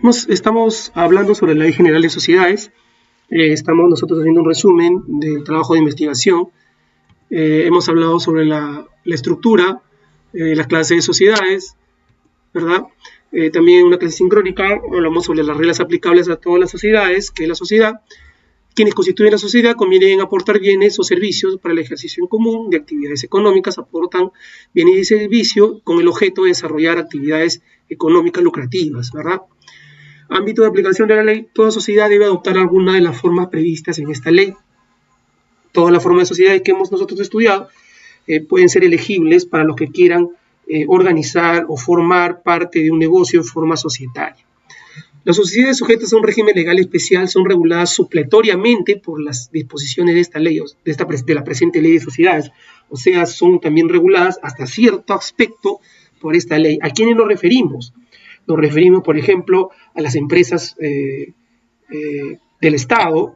Estamos hablando sobre la Ley General de Sociedades. Estamos nosotros haciendo un resumen del trabajo de investigación. Hemos hablado sobre la estructura, las clases de sociedades, ¿verdad? También una clase sincrónica, hablamos sobre las reglas aplicables a todas las sociedades, que es la sociedad. Quienes constituyen la sociedad convienen aportar bienes o servicios para el ejercicio en común de actividades económicas, aportan bienes y servicios con el objeto de desarrollar actividades económicas lucrativas, ¿verdad? Ámbito de aplicación de la ley: toda sociedad debe adoptar alguna de las formas previstas en esta ley. Todas las formas de sociedades que hemos nosotros estudiado pueden ser elegibles para los que quieran organizar o formar parte de un negocio en forma societaria. Las sociedades sujetas a un régimen legal especial son reguladas supletoriamente por las disposiciones de esta ley, de la presente ley de sociedades, o sea, son también reguladas hasta cierto aspecto por esta ley. ¿A quiénes nos referimos? Nos referimos, por ejemplo, a las empresas del Estado,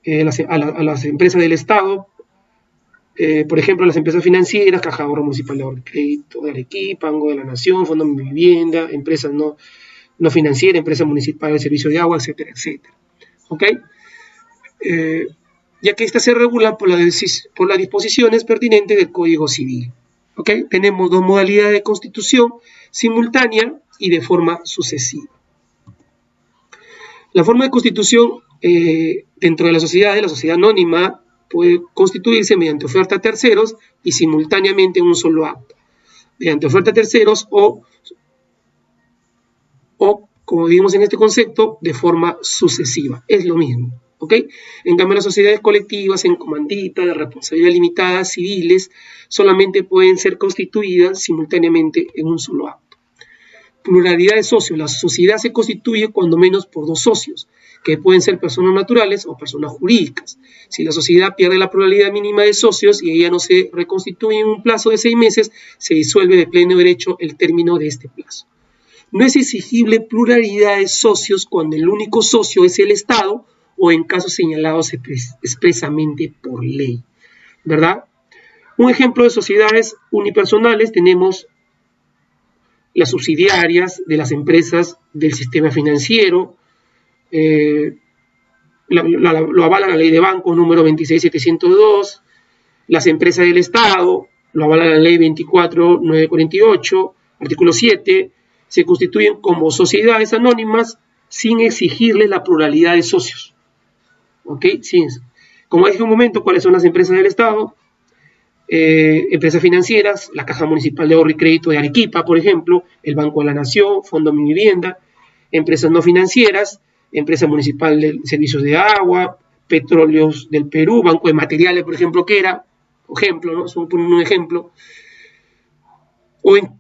a las empresas del Estado, por ejemplo, las empresas financieras, Caja de Ahorro Municipal de Crédito de Arequipa, Banco de la Nación, Fondo de Vivienda, empresas no financieras, empresas municipales de servicio de agua, etcétera, etcétera. ¿Ok? Ya que estas se regulan por las disposiciones pertinentes del Código Civil. ¿Ok? Tenemos dos modalidades de constitución: simultánea y de forma sucesiva. La forma de constitución dentro de la sociedad anónima puede constituirse mediante oferta a terceros y simultáneamente en un solo acto, mediante oferta a terceros o, como vimos en este concepto, de forma sucesiva. Es lo mismo. ¿Ok? En cambio, las sociedades colectivas en comandita, de responsabilidad limitada, civiles, solamente pueden ser constituidas simultáneamente en un solo acto. Pluralidad de socios: la sociedad se constituye cuando menos por dos socios, que pueden ser personas naturales o personas jurídicas. Si la sociedad pierde la pluralidad mínima de socios y ella no se reconstituye en un plazo de 6 meses, se disuelve de pleno derecho el término de este plazo. No es exigible pluralidad de socios cuando el único socio es el Estado o en casos señalados expresamente por ley, ¿verdad? Un ejemplo de sociedades unipersonales: tenemos las subsidiarias de las empresas del sistema financiero, lo avala la ley de bancos número 26702, las empresas del Estado, lo avala la ley 24948, artículo 7, se constituyen como sociedades anónimas sin exigirle la pluralidad de socios. ¿Ok? Sí. Como dije un momento, ¿cuáles son las empresas del Estado? Empresas financieras, la Caja Municipal de Ahorro y Crédito de Arequipa, por ejemplo, el Banco de la Nación, Fondo de Vivienda. Empresas no financieras, Empresa Municipal de Servicios de Agua, Petróleos del Perú, Banco de Materiales, por ejemplo, que era, ejemplo, ¿no? Son un ejemplo. O en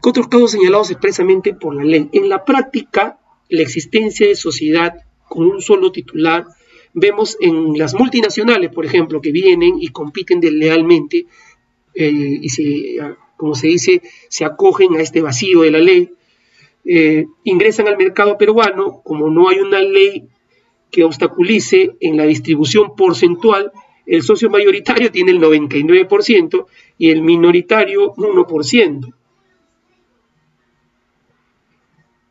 otros casos señalados expresamente por la ley. En la práctica, la existencia de sociedad con un solo titular vemos en las multinacionales, por ejemplo, que vienen y compiten deslealmente y como se dice, se acogen a este vacío de la ley, ingresan al mercado peruano. Como no hay una ley que obstaculice en la distribución porcentual, el socio mayoritario tiene el 99% y el minoritario 1%.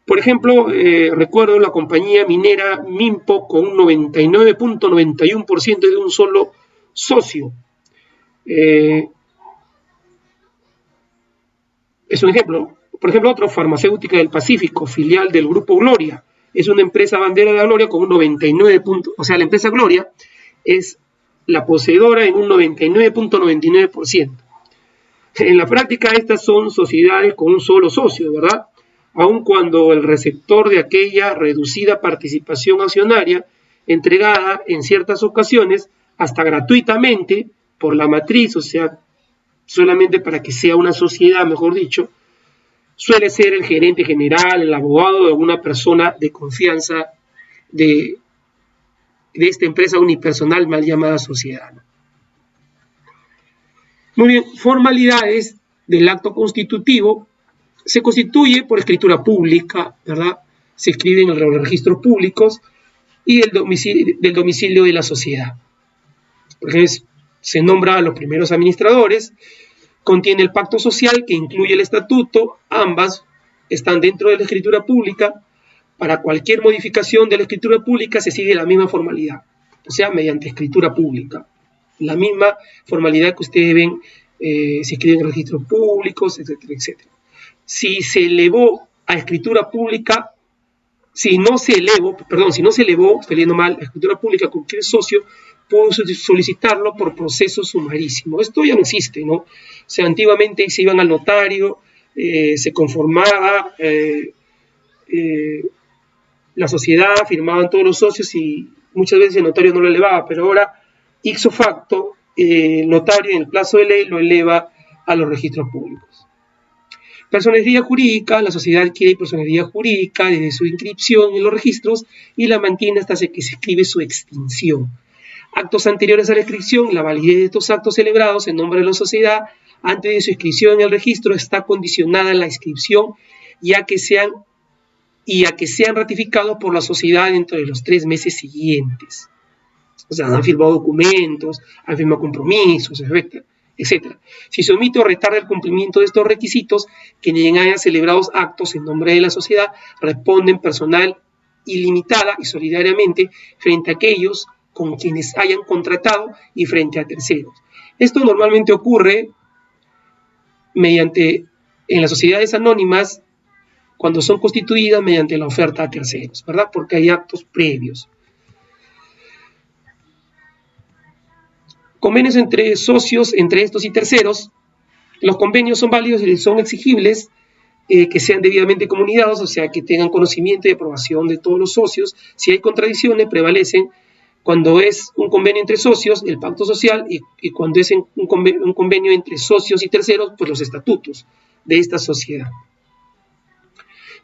Por ejemplo, recuerdo la compañía minera Minpo con un 99.91% de un solo socio. Es un ejemplo. Por ejemplo, otro, Farmacéutica del Pacífico, filial del Grupo Gloria. Es una empresa bandera de la Gloria con un 99%, o sea, la empresa Gloria es la poseedora en un 99.99%. En la práctica, estas son sociedades con un solo socio, ¿verdad? Aun cuando el receptor de aquella reducida participación accionaria, entregada en ciertas ocasiones hasta gratuitamente por la matriz, o sea, solamente para que sea una sociedad, mejor dicho, suele ser el gerente general, el abogado o alguna persona de confianza de esta empresa unipersonal mal llamada sociedad. Muy bien, formalidades del acto constitutivo. Se constituye por escritura pública, ¿verdad? Se escribe en los registros públicos y del domicilio de la sociedad. Entonces, se nombra a los primeros administradores, contiene el pacto social que incluye el estatuto, ambas están dentro de la escritura pública, para cualquier modificación de la escritura pública se sigue la misma formalidad, o sea, mediante escritura pública. La misma formalidad que ustedes ven, se escriben en registros públicos, etcétera, etcétera. Si se elevó a escritura pública, si no se elevó, estoy leyendo mal, a escritura pública, cualquier socio puede solicitarlo por proceso sumarísimo. Esto ya no existe, ¿no? O sea, antiguamente se iban al notario, se conformaba la sociedad, firmaban todos los socios y muchas veces el notario no lo elevaba, pero ahora, ipso facto, el notario en el plazo de ley lo eleva a los registros públicos. Personería jurídica, la sociedad adquiere personería jurídica desde su inscripción en los registros y la mantiene hasta que se escribe su extinción. Actos anteriores a la inscripción, la validez de estos actos celebrados en nombre de la sociedad antes de su inscripción en el registro está condicionada a la inscripción y a que sean ratificados por la sociedad dentro de los 3 meses siguientes. O sea, han firmado documentos, han firmado compromisos, etc. Si se omite o retarda el cumplimiento de estos requisitos, quienes hayan celebrado actos en nombre de la sociedad responden personal ilimitada y solidariamente frente a aquellos con quienes hayan contratado y frente a terceros. Esto normalmente ocurre en las sociedades anónimas cuando son constituidas mediante la oferta a terceros, ¿verdad? Porque hay actos previos. Convenios entre socios, entre estos y terceros. Los convenios son válidos y son exigibles que sean debidamente comunicados, o sea, que tengan conocimiento y aprobación de todos los socios. Si hay contradicciones, prevalecen cuando es un convenio entre socios, el pacto social, y cuando es un convenio entre socios y terceros, pues los estatutos de esta sociedad.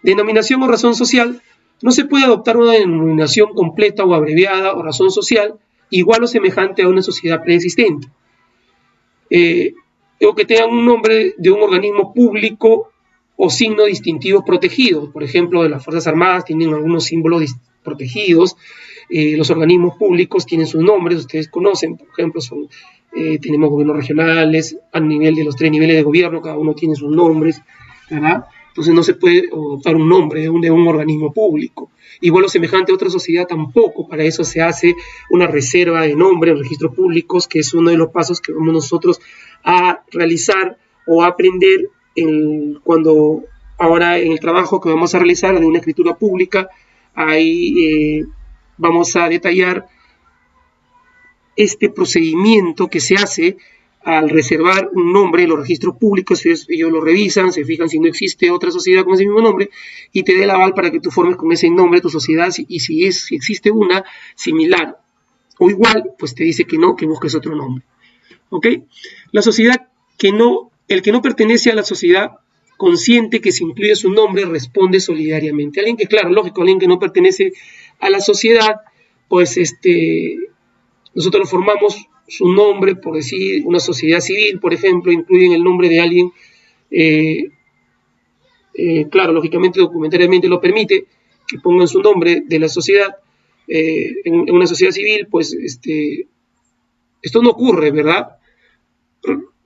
Denominación o razón social. No se puede adoptar una denominación completa o abreviada o razón social igual o semejante a una sociedad preexistente. O que tengan un nombre de un organismo público o signo distintivo protegido. Por ejemplo, de las Fuerzas Armadas tienen algunos símbolos protegidos. Los organismos públicos tienen sus nombres, ustedes conocen, por ejemplo, tenemos gobiernos regionales a nivel de los 3 niveles de gobierno, cada uno tiene sus nombres, ¿verdad? Entonces no se puede adoptar un nombre de un organismo público. Igual o semejante a otra sociedad tampoco, para eso se hace una reserva de nombre en registros públicos, que es uno de los pasos que vamos nosotros a realizar o a aprender ahora en el trabajo que vamos a realizar de una escritura pública. Ahí vamos a detallar este procedimiento que se hace al reservar un nombre en los registros públicos. Ellos lo revisan, se fijan si no existe otra sociedad con ese mismo nombre y te dé el aval para que tú formes con ese nombre tu sociedad, y si existe una similar o igual, pues te dice que no, que busques otro nombre. ¿Ok? La sociedad el que no pertenece a la sociedad consciente que se incluye su nombre responde solidariamente. Alguien que no pertenece a la sociedad, pues nosotros lo formamos su nombre, por decir, una sociedad civil, por ejemplo, incluyen el nombre de alguien, lógicamente, documentariamente lo permite, que pongan su nombre de la sociedad, en una sociedad civil, pues esto no ocurre, ¿verdad?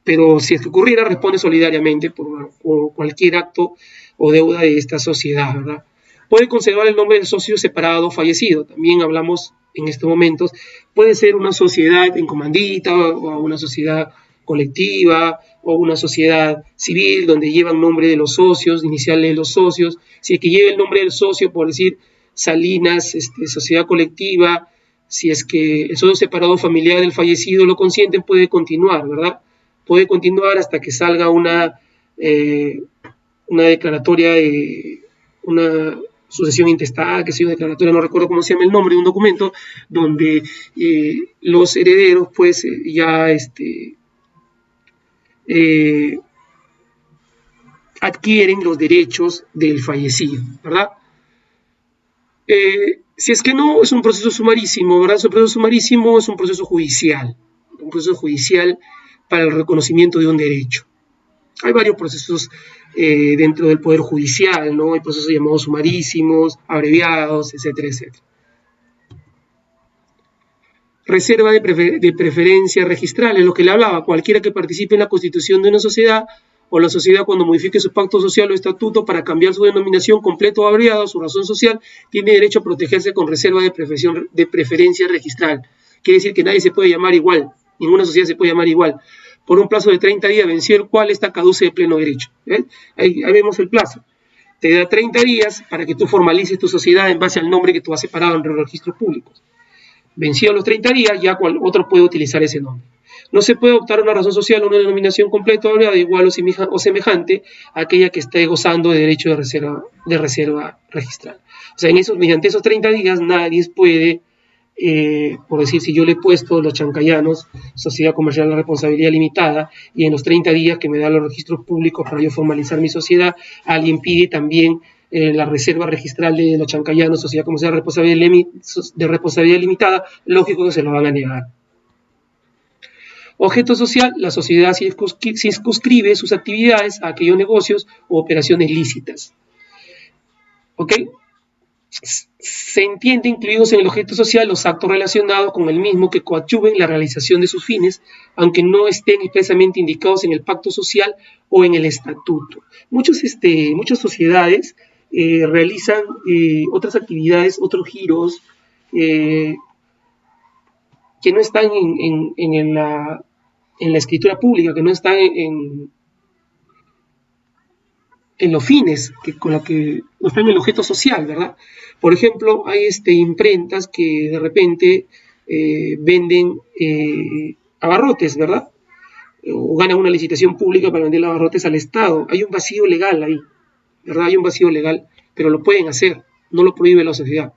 Pero si es que ocurriera, responde solidariamente por cualquier acto o deuda de esta sociedad, ¿verdad? Puede conservar el nombre del socio separado o fallecido, también hablamos en estos momentos. Puede ser una sociedad en comandita o una sociedad colectiva o una sociedad civil donde lleva el nombre de los socios, iniciales de los socios. Si es que lleva el nombre del socio, por decir Salinas, sociedad colectiva, si es que el socio separado familiar del fallecido lo consienten, puede continuar, ¿verdad? Puede continuar hasta que salga una declaratoria de una sucesión intestada, que sea una declaratoria, no recuerdo cómo se llama el nombre de un documento, donde los herederos pues ya adquieren los derechos del fallecido, ¿verdad? Si es que no, es un proceso sumarísimo, ¿verdad? Es un proceso sumarísimo, es un proceso judicial para el reconocimiento de un derecho. Hay varios procesos dentro del Poder Judicial, ¿no? Hay procesos llamados sumarísimos, abreviados, etcétera, etcétera. Reserva de preferencias registrales, lo que le hablaba, cualquiera que participe en la constitución de una sociedad o la sociedad cuando modifique su pacto social o estatuto para cambiar su denominación completa o abreviada, su razón social, tiene derecho a protegerse con reserva de preferencia registral. Quiere decir que nadie se puede llamar igual, ninguna sociedad se puede llamar igual, por un plazo de 30 días, vencido el cual esta caduce de pleno derecho. Ahí vemos el plazo. Te da 30 días para que tú formalices tu sociedad en base al nombre que tú has separado en los registros públicos. Vencidos los 30 días, ya otro puede utilizar ese nombre. No se puede optar una razón social o una denominación completa o abreviada igual o semejante a aquella que esté gozando de derecho de reserva registral. O sea, mediante esos 30 días nadie puede, por decir, si yo le he puesto los chancayanos, sociedad comercial de responsabilidad limitada, y en los 30 días que me dan los registros públicos para yo formalizar mi sociedad, alguien pide también la reserva registral de los chancayanos, sociedad comercial de responsabilidad limitada, lógico que se lo van a negar. Objeto social, la sociedad circunscribe sus actividades a aquellos negocios o operaciones lícitas. ¿Ok? Se entiende incluidos en el objeto social los actos relacionados con el mismo que coadyuven la realización de sus fines, aunque no estén expresamente indicados en el pacto social o en el estatuto. Muchas sociedades realizan otras actividades, otros giros que no están en la escritura pública, que no están en los fines, con la que no están en el objeto social, ¿verdad? Por ejemplo, hay imprentas que de repente venden abarrotes, ¿verdad? O ganan una licitación pública para vender abarrotes al Estado. Hay un vacío legal ahí, ¿verdad? Hay un vacío legal, pero lo pueden hacer, no lo prohíbe la sociedad.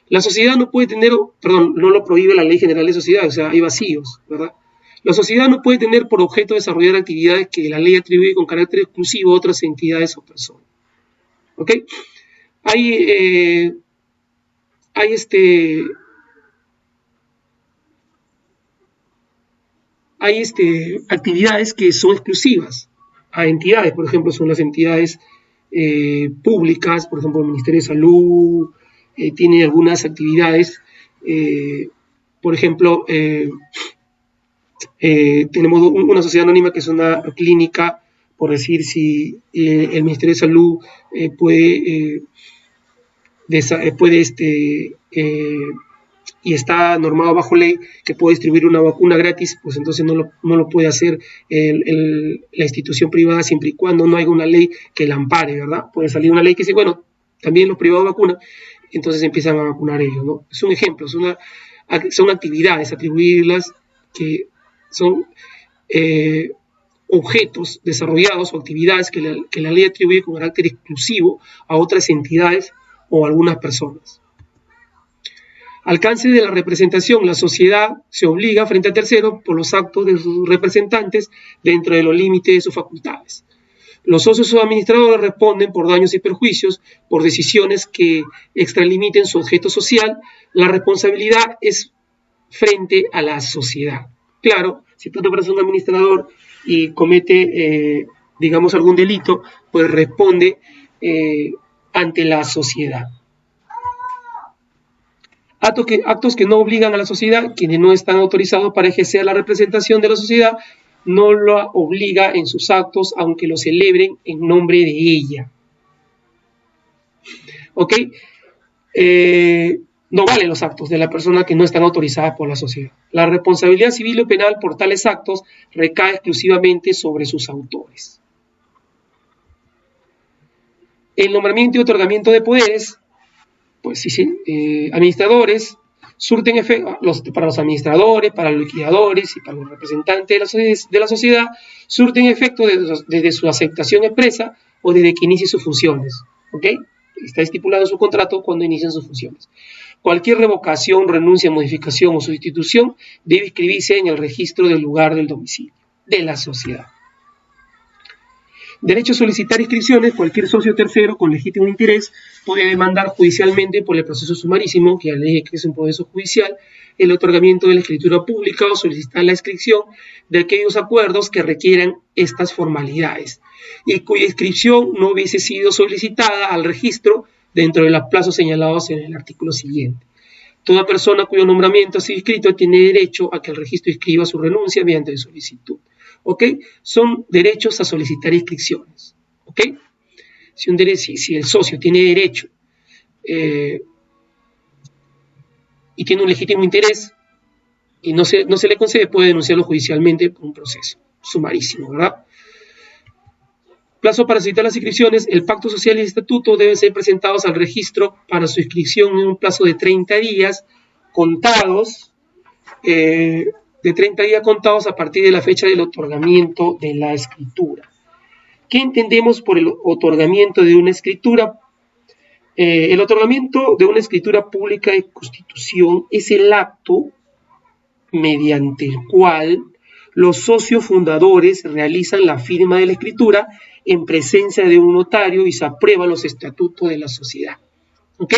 La sociedad no puede tener, no lo prohíbe la Ley General de Sociedades, o sea, hay vacíos, ¿verdad? La sociedad no puede tener por objeto desarrollar actividades que la ley atribuye con carácter exclusivo a otras entidades o personas. ¿Ok? Hay actividades que son exclusivas a entidades, por ejemplo, son las entidades públicas, por ejemplo, el Ministerio de Salud tiene algunas actividades, por ejemplo, tenemos una sociedad anónima que es una clínica, por decir, si el Ministerio de Salud puede y está normado bajo ley que puede distribuir una vacuna gratis, pues entonces no lo puede hacer la institución privada siempre y cuando no haya una ley que la ampare, ¿verdad? Puede salir una ley que dice, bueno, también los privados vacunan, entonces empiezan a vacunar ellos, ¿no? Es un ejemplo, son actividades, atribuirlas que son objetos desarrollados o actividades que la ley atribuye con carácter exclusivo a otras entidades o a algunas personas. Alcance de la representación. La sociedad se obliga frente a terceros por los actos de sus representantes dentro de los límites de sus facultades. Los socios o administradores responden por daños y perjuicios por decisiones que extralimiten su objeto social. La responsabilidad es frente a la sociedad. Claro, si tú te pareces un administrador y comete, digamos, algún delito, pues responde ante la sociedad. Actos que no obligan a la sociedad, quienes no están autorizados para ejercer la representación de la sociedad, no lo obliga en sus actos, aunque lo celebren en nombre de ella. ¿Ok? No valen los actos de la persona que no están autorizadas por la sociedad. La responsabilidad civil o penal por tales actos recae exclusivamente sobre sus autores. El nombramiento y otorgamiento de poderes, pues sí, administradores, surten efecto, para los administradores, para los liquidadores y para los representantes de la sociedad, surten efecto desde su aceptación expresa o desde que inicie sus funciones. ¿Ok? Está estipulado en su contrato cuando inician sus funciones. Cualquier revocación, renuncia, modificación o sustitución debe inscribirse en el registro del lugar del domicilio de la sociedad. Derecho a solicitar inscripciones. Cualquier socio tercero con legítimo interés puede demandar judicialmente por el proceso sumarísimo, que la ley que es un proceso judicial, el otorgamiento de la escritura pública o solicitar la inscripción de aquellos acuerdos que requieran estas formalidades y cuya inscripción no hubiese sido solicitada al registro dentro de los plazos señalados en el artículo siguiente. Toda persona cuyo nombramiento ha sido inscrito tiene derecho a que el registro inscriba su renuncia mediante solicitud. ¿ok? Son derechos a solicitar inscripciones, ¿ok? Si el socio tiene derecho y tiene un legítimo interés y no se le concede, puede denunciarlo judicialmente por un proceso sumarísimo, ¿verdad? Plazo para solicitar las inscripciones. El pacto social y el estatuto deben ser presentados al registro para su inscripción en un plazo de 30 días contados, a partir de la fecha del otorgamiento de la escritura. ¿Qué entendemos por el otorgamiento de una escritura? El otorgamiento de una escritura pública de constitución es el acto mediante el cual los socios fundadores realizan la firma de la escritura en presencia de un notario y se aprueban los estatutos de la sociedad. ¿Ok?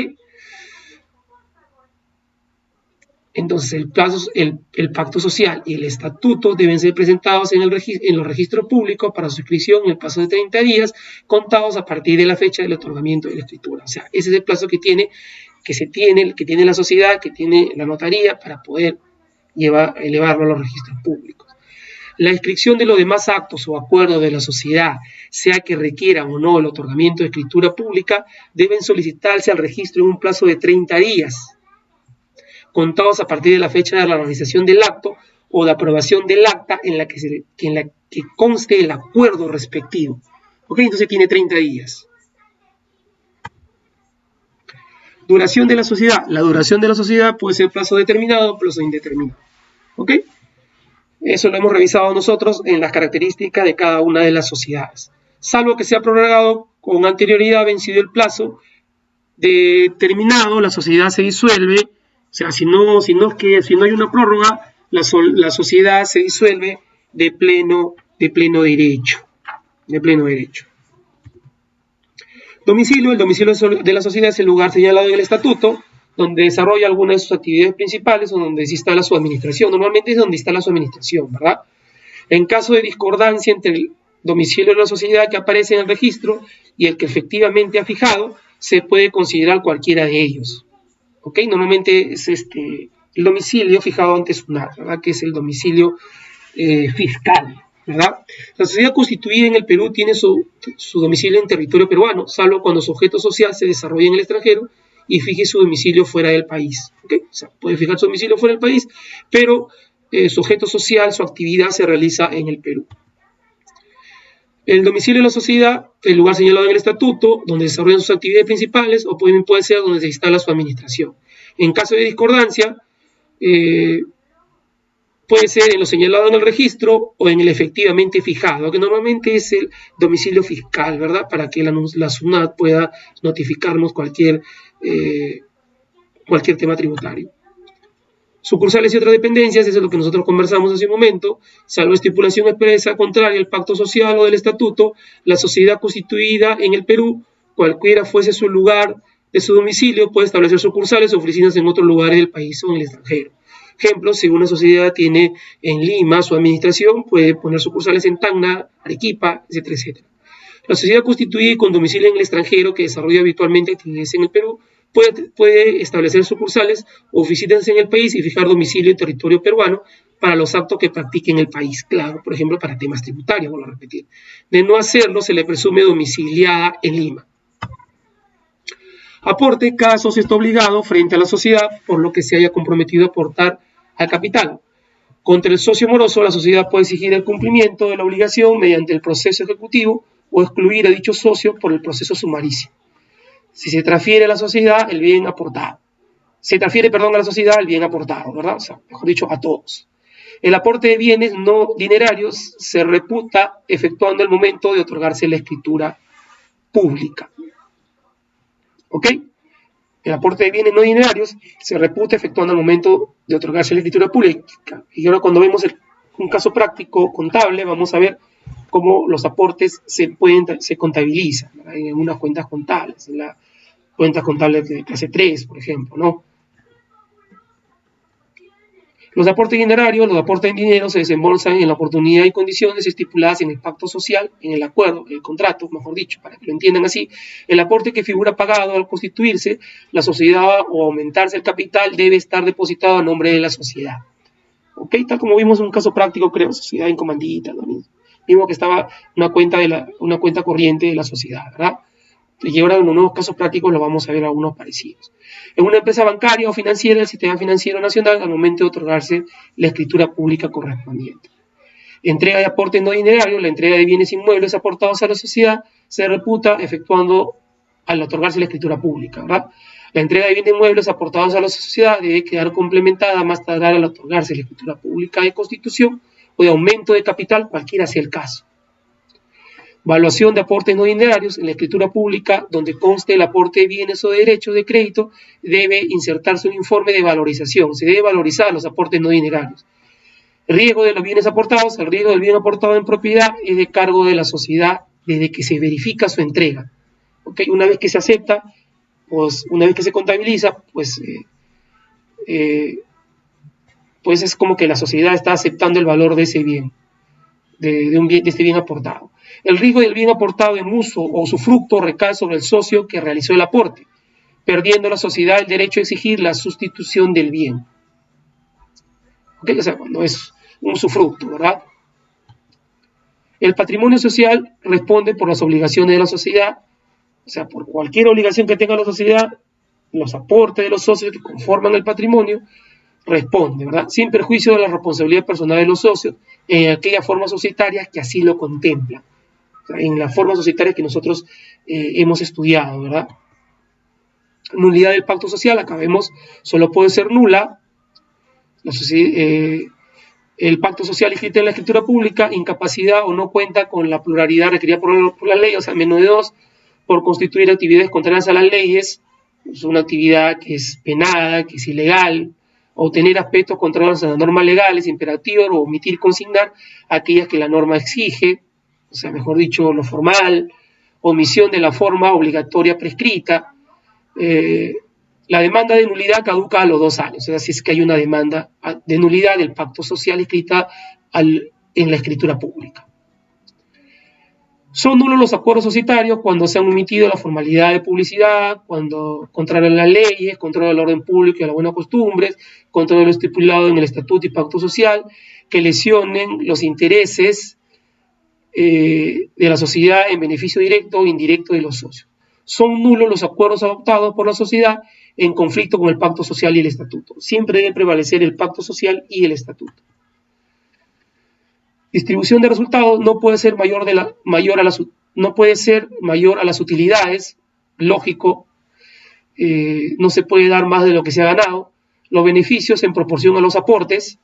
Entonces, el pacto social y el estatuto deben ser presentados en los registros públicos para su inscripción en el plazo de 30 días, contados a partir de la fecha del otorgamiento de la escritura. O sea, ese es el plazo que tiene la sociedad, que tiene la notaría para poder elevarlo a los registros públicos. La inscripción de los demás actos o acuerdos de la sociedad, sea que requieran o no el otorgamiento de escritura pública, deben solicitarse al registro en un plazo de 30 días, contados a partir de la fecha de la realización del acto o de aprobación del acta en la que conste el acuerdo respectivo. ¿Ok? Entonces tiene 30 días. Duración de la sociedad. La duración de la sociedad puede ser plazo determinado o plazo indeterminado. ¿Ok? Eso lo hemos revisado nosotros en las características de cada una de las sociedades. Salvo que sea prorrogado con anterioridad vencido el plazo determinado, la sociedad se disuelve. O sea, si no hay una prórroga, la sociedad se disuelve de pleno derecho. Domicilio. El domicilio de la sociedad es el lugar señalado en el estatuto, donde desarrolla algunas de sus actividades principales o donde se instala su administración. Normalmente es donde instala su administración, ¿verdad? En caso de discordancia entre el domicilio de la sociedad que aparece en el registro y el que efectivamente ha fijado, se puede considerar cualquiera de ellos. ¿Ok? Normalmente es el domicilio fijado ante SUNAT, ¿verdad? Que es el domicilio fiscal, ¿verdad? La sociedad constituida en el Perú tiene su domicilio en territorio peruano, salvo cuando su objeto social se desarrolla en el extranjero y fije su domicilio fuera del país. ¿Okay? O sea, puede fijar su domicilio fuera del país, pero su objeto social, su actividad se realiza en el Perú. El domicilio de la sociedad, el lugar señalado en el estatuto, donde desarrollan sus actividades principales, o puede ser donde se instala su administración. En caso de discordancia, puede ser en lo señalado en el registro o en el efectivamente fijado, que normalmente es el domicilio fiscal, ¿verdad? Para que la SUNAT pueda notificarnos cualquier tema tributario. Sucursales y otras dependencias, eso es lo que nosotros conversamos hace un momento, salvo estipulación expresa contraria al pacto social o del estatuto, la sociedad constituida en el Perú, cualquiera fuese su lugar de su domicilio, puede establecer sucursales o oficinas en otros lugares del país o en el extranjero. Ejemplo, si una sociedad tiene en Lima su administración, puede poner sucursales en Tacna, Arequipa, etcétera, etcétera. La sociedad constituida y con domicilio en el extranjero que desarrolla habitualmente actividades en el Perú, puede establecer sucursales o oficinas en el país y fijar domicilio en territorio peruano para los actos que practique en el país. Claro, por ejemplo, para temas tributarios, vuelvo a repetir. De no hacerlo, se le presume domiciliada en Lima. Aporte. Cada socio está obligado frente a la sociedad por lo que se haya comprometido a aportar al capital. Contra el socio moroso, la sociedad puede exigir el cumplimiento de la obligación mediante el proceso ejecutivo o excluir a dicho socio por el proceso sumaricio. Si se transfiere a la sociedad el bien aportado. Se transfiere, a la sociedad el bien aportado, ¿verdad? O sea, mejor dicho, a todos. El aporte de bienes no dinerarios se reputa efectuando el momento de otorgarse la escritura pública. ¿Ok? El aporte de bienes no dinerarios se reputa efectuando el momento de otorgarse la escritura pública. Y ahora cuando vemos un caso práctico contable, vamos a ver cómo los aportes se contabilizan, ¿verdad? En unas cuentas contables, en la cuenta contable de clase 3, por ejemplo, ¿no? Los aportes dinerarios, los aportes en dinero se desembolsan en la oportunidad y condiciones estipuladas en el pacto social, en el acuerdo, en el contrato, mejor dicho, para que lo entiendan así. El aporte que figura pagado al constituirse la sociedad o aumentarse el capital debe estar depositado a nombre de la sociedad. ¿ok? Tal como vimos en un caso práctico, creo, sociedad en comandita, ¿no? Mismo que estaba una cuenta corriente de la sociedad, ¿verdad? Y ahora en los nuevos casos prácticos lo vamos a ver algunos parecidos. En una empresa bancaria o financiera, el sistema financiero nacional, al momento de otorgarse la escritura pública correspondiente. Entrega de aportes no dinerarios, la entrega de bienes inmuebles aportados a la sociedad se reputa efectuando al otorgarse la escritura pública, ¿verdad? La entrega de bienes inmuebles aportados a la sociedad debe quedar complementada más tardar al otorgarse la escritura pública de constitución o de aumento de capital, cualquiera sea el caso. Valuación de aportes no dinerarios. En la escritura pública, donde conste el aporte de bienes o de derechos de crédito, debe insertarse un informe de valorización. Se debe valorizar los aportes no dinerarios. El riesgo de los bienes aportados. El riesgo del bien aportado en propiedad es de cargo de la sociedad desde que se verifica su entrega. ¿Okay? Una vez que se acepta, pues una vez que se contabiliza, pues es como que la sociedad está aceptando el valor de ese bien, de este bien aportado. El riesgo del bien aportado en uso o usufructo recae sobre el socio que realizó el aporte, perdiendo la sociedad el derecho a exigir la sustitución del bien. ¿Okay? O sea, cuando es un usufructo, ¿verdad? El patrimonio social responde por las obligaciones de la sociedad, o sea, por cualquier obligación que tenga la sociedad, los aportes de los socios que conforman el patrimonio, responde, ¿verdad? Sin perjuicio de la responsabilidad personal de los socios en aquellas formas societarias que así lo contemplan. O sea, en las formas societarias que nosotros hemos estudiado, ¿verdad? Nulidad del pacto social, acá vemos, solo puede ser nula el pacto social escrito en la escritura pública, incapacidad o no cuenta con la pluralidad requerida por la ley, o sea, menos de 2, por constituir actividades contrarias a las leyes, es una actividad que es penada, que es ilegal, o tener aspectos contrarios a las normas legales, imperativos, o omitir consignar aquellas que la norma exige, o sea, mejor dicho, lo formal, omisión de la forma obligatoria prescrita. La demanda de nulidad caduca a los 2 años, o sea, si es que hay una demanda de nulidad del pacto social escrita en la escritura pública. Son nulos los acuerdos societarios cuando se han omitido la formalidad de publicidad, cuando contrarian las leyes, contra el orden público y las buenas costumbres, contra lo estipulado en el estatuto y pacto social, que lesionen los intereses de la sociedad en beneficio directo o indirecto de los socios. Son nulos los acuerdos adoptados por la sociedad en conflicto con el pacto social y el estatuto. Siempre debe prevalecer el pacto social y el estatuto. Distribución de resultados no puede ser mayor a las utilidades, lógico, no se puede dar más de lo que se ha ganado, los beneficios en proporción a los aportes,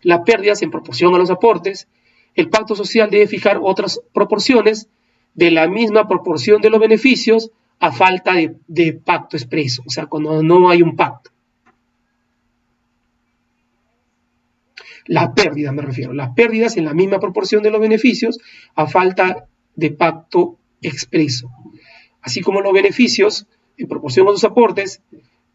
las pérdidas en proporción a los aportes. El pacto social debe fijar otras proporciones de la misma proporción de los beneficios a falta de pacto expreso, o sea, cuando no hay un pacto. Las pérdidas me refiero, las pérdidas en la misma proporción de los beneficios a falta de pacto expreso. Así como los beneficios en proporción a sus aportes,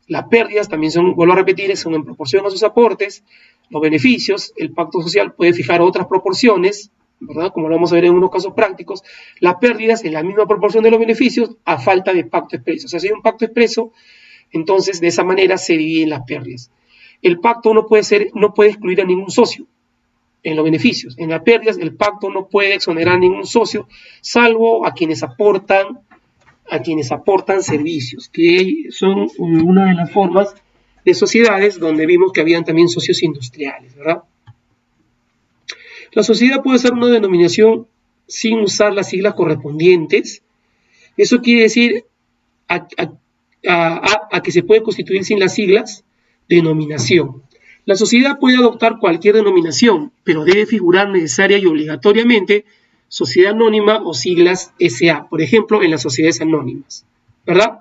las pérdidas también son, vuelvo a repetir, son en proporción a sus aportes. Los beneficios, el pacto social puede fijar otras proporciones, ¿verdad? Como lo vamos a ver en unos casos prácticos. Las pérdidas en la misma proporción de los beneficios a falta de pacto expreso. O sea, si hay un pacto expreso, entonces de esa manera se dividen las pérdidas. El pacto no puede excluir a ningún socio en los beneficios. En las pérdidas, el pacto no puede exonerar a ningún socio, salvo a quienes aportan servicios, que son una de las formas de sociedades donde vimos que habían también socios industriales, ¿verdad? La sociedad puede ser una denominación sin usar las siglas correspondientes. Eso quiere decir a que se puede constituir sin las siglas, denominación. La sociedad puede adoptar cualquier denominación, pero debe figurar necesaria y obligatoriamente sociedad anónima o siglas SA, por ejemplo, en las sociedades anónimas, ¿verdad?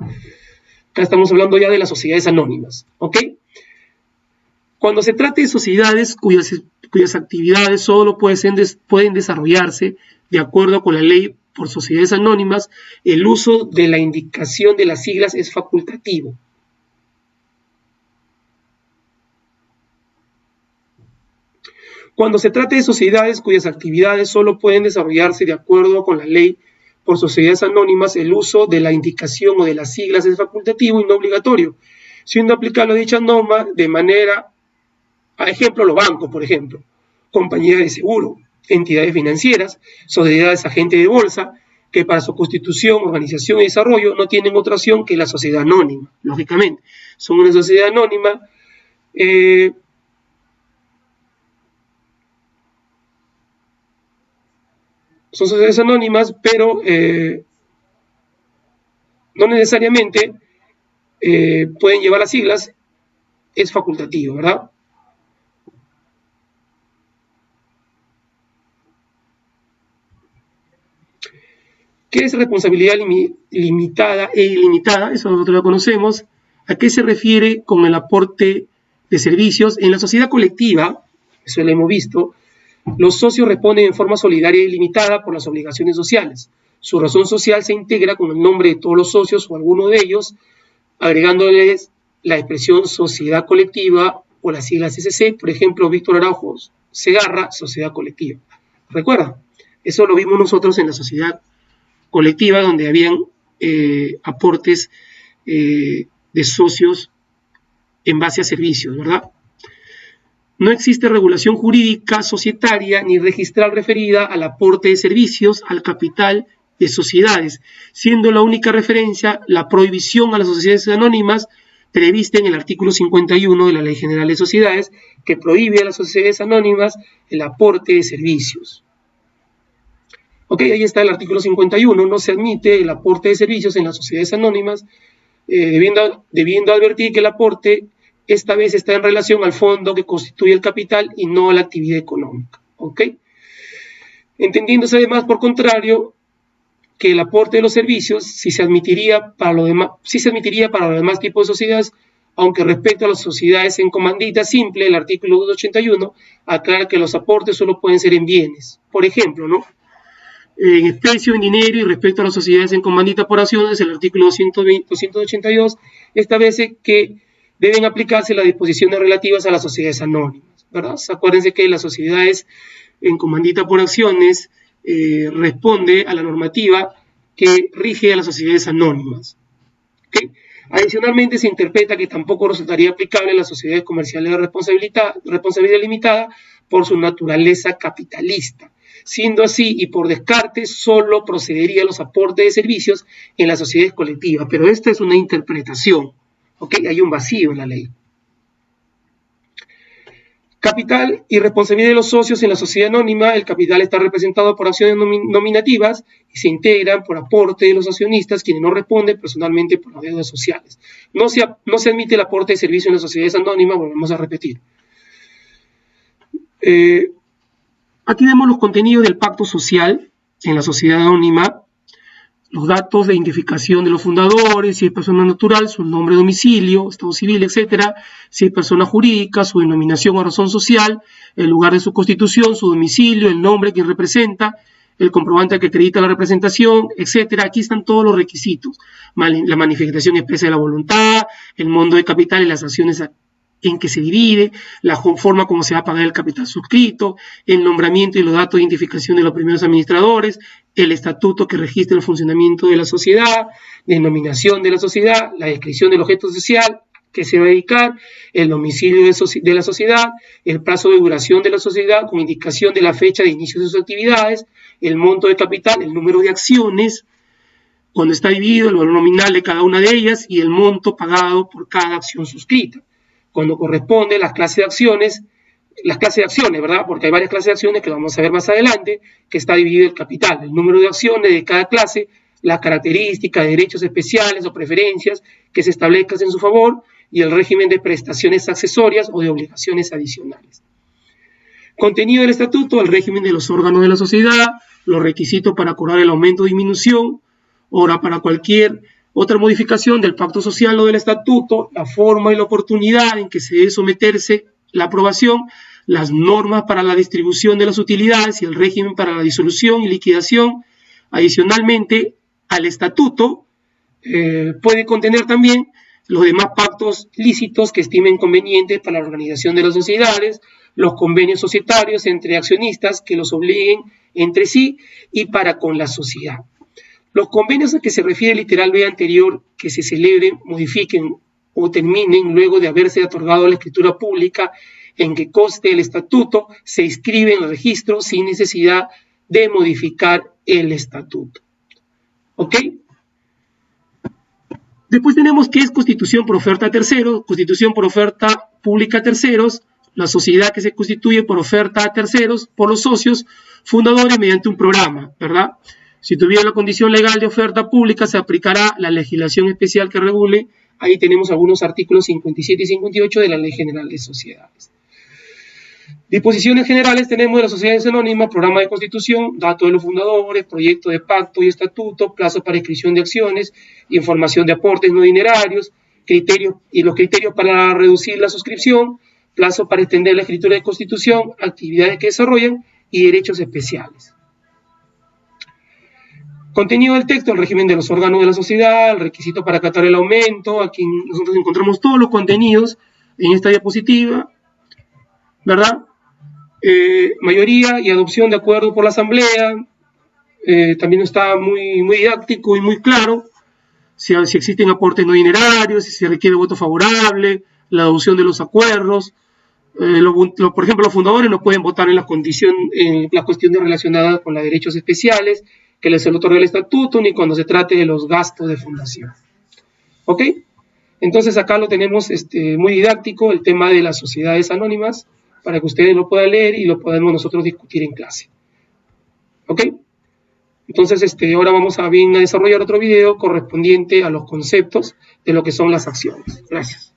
Acá estamos hablando ya de las sociedades anónimas, ¿ok? Cuando se trata de sociedades cuyas actividades solo pueden desarrollarse de acuerdo con la ley por sociedades anónimas, el uso de la indicación de las siglas es facultativo. Cuando se trata de sociedades cuyas actividades solo pueden desarrollarse de acuerdo con la ley por sociedades anónimas, el uso de la indicación o de las siglas es facultativo y no obligatorio, siendo aplicable dicha norma de manera A ejemplo, los bancos, por ejemplo, compañías de seguro, entidades financieras, sociedades agentes de bolsa, que para su constitución, organización y desarrollo no tienen otra opción que la sociedad anónima, lógicamente. Son una sociedad anónima son sociedades anónimas, pero no necesariamente pueden llevar las siglas, es facultativo, ¿verdad? ¿Qué es responsabilidad limitada e ilimitada? Eso nosotros lo conocemos. ¿A qué se refiere con el aporte de servicios? En la sociedad colectiva, eso lo hemos visto, los socios responden en forma solidaria e ilimitada por las obligaciones sociales. Su razón social se integra con el nombre de todos los socios o alguno de ellos, agregándoles la expresión sociedad colectiva o las siglas SC, por ejemplo, Víctor Araujo Segarra, sociedad colectiva. ¿Recuerdan? Eso lo vimos nosotros en la sociedad colectiva, donde habían aportes de socios en base a servicios, ¿verdad? No existe regulación jurídica societaria ni registral referida al aporte de servicios al capital de sociedades, siendo la única referencia la prohibición a las sociedades anónimas prevista en el artículo 51 de la Ley General de Sociedades, que prohíbe a las sociedades anónimas el aporte de servicios. Ok, ahí está el artículo 51, no se admite el aporte de servicios en las sociedades anónimas, debiendo advertir que el aporte esta vez está en relación al fondo que constituye el capital y no a la actividad económica. ¿Ok? Entendiéndose además, por contrario, que el aporte de los servicios sí se admitiría para los demás tipos de sociedades, aunque respecto a las sociedades en comandita simple, el artículo 281 aclara que los aportes solo pueden ser en bienes. Por ejemplo, ¿no? En especie o en dinero, y respecto a las sociedades en comandita por acciones, el artículo 282 establece que deben aplicarse las disposiciones relativas a las sociedades anónimas, ¿verdad? Acuérdense que las sociedades en comandita por acciones responde a la normativa que rige a las sociedades anónimas. ¿Okay? Adicionalmente, se interpreta que tampoco resultaría aplicable a las sociedades comerciales de responsabilidad limitada por su naturaleza capitalista. Siendo así, y por descarte, solo procederían los aportes de servicios en las sociedades colectivas. Pero esta es una interpretación. ¿Okay? Hay un vacío en la ley. Capital y responsabilidad de los socios en la sociedad anónima. El capital está representado por acciones nominativas y se integran por aporte de los accionistas, quienes no responden personalmente por las deudas sociales. No se admite el aporte de servicios en las sociedades anónimas, volvemos a repetir. Aquí vemos los contenidos del pacto social en la sociedad anónima, los datos de identificación de los fundadores, si es persona natural, su nombre, domicilio, estado civil, etcétera, si es persona jurídica, su denominación o razón social, el lugar de su constitución, su domicilio, el nombre que representa, el comprobante que acredita la representación, etcétera. Aquí están todos los requisitos, la manifestación expresa de la voluntad, el monto de capital y las acciones en que se divide, la forma como se va a pagar el capital suscrito, el nombramiento y los datos de identificación de los primeros administradores, el estatuto que registra el funcionamiento de la sociedad, denominación de la sociedad, la descripción del objeto social que se va a dedicar, el domicilio de la sociedad, el plazo de duración de la sociedad con indicación de la fecha de inicio de sus actividades, el monto de capital, el número de acciones, cuando está dividido, el valor nominal de cada una de ellas y el monto pagado por cada acción suscrita. Cuando corresponde las clases de acciones, ¿verdad? Porque hay varias clases de acciones que vamos a ver más adelante, que está dividido el capital, el número de acciones de cada clase, las características, derechos especiales o preferencias que se establezcan en su favor y el régimen de prestaciones accesorias o de obligaciones adicionales. Contenido del estatuto, el régimen de los órganos de la sociedad, los requisitos para acordar el aumento o disminución, ahora para cualquier otra modificación del pacto social o del estatuto, la forma y la oportunidad en que se debe someterse la aprobación, las normas para la distribución de las utilidades y el régimen para la disolución y liquidación. Adicionalmente, al estatuto puede contener también los demás pactos lícitos que estimen convenientes para la organización de las sociedades, los convenios societarios entre accionistas que los obliguen entre sí y para con la sociedad. Los convenios a que se refiere el literal B anterior que se celebren, modifiquen o terminen luego de haberse otorgado la escritura pública en que conste el estatuto, se inscribe en el registro sin necesidad de modificar el estatuto. ¿Ok? Después tenemos qué es constitución por oferta a terceros, constitución por oferta pública a terceros, la sociedad que se constituye por oferta a terceros, por los socios fundadores mediante un programa, ¿verdad? Si tuviera la condición legal de oferta pública, se aplicará la legislación especial que regule. Ahí tenemos algunos artículos 57 y 58 de la Ley General de Sociedades. Disposiciones generales tenemos de las sociedades anónimas, programa de constitución, datos de los fundadores, proyecto de pacto y estatuto, plazo para inscripción de acciones, información de aportes no dinerarios, criterios y los criterios para reducir la suscripción, plazo para extender la escritura de constitución, actividades que desarrollan y derechos especiales. Contenido del texto, el régimen de los órganos de la sociedad, el requisito para acatar el aumento. Aquí nosotros encontramos todos los contenidos en esta diapositiva, ¿verdad? Mayoría y adopción de acuerdo por la asamblea. También está muy didáctico y muy claro si existen aportes no dinerarios, si se requiere voto favorable, la adopción de los acuerdos. Por ejemplo, los fundadores no pueden votar en las cuestiones relacionadas con los derechos especiales que les otorga el estatuto, ni cuando se trate de los gastos de fundación. ¿Ok? Entonces acá lo tenemos muy didáctico, el tema de las sociedades anónimas, para que ustedes lo puedan leer y lo podamos nosotros discutir en clase. ¿Ok? Entonces ahora vamos a desarrollar otro video correspondiente a los conceptos de lo que son las acciones. Gracias.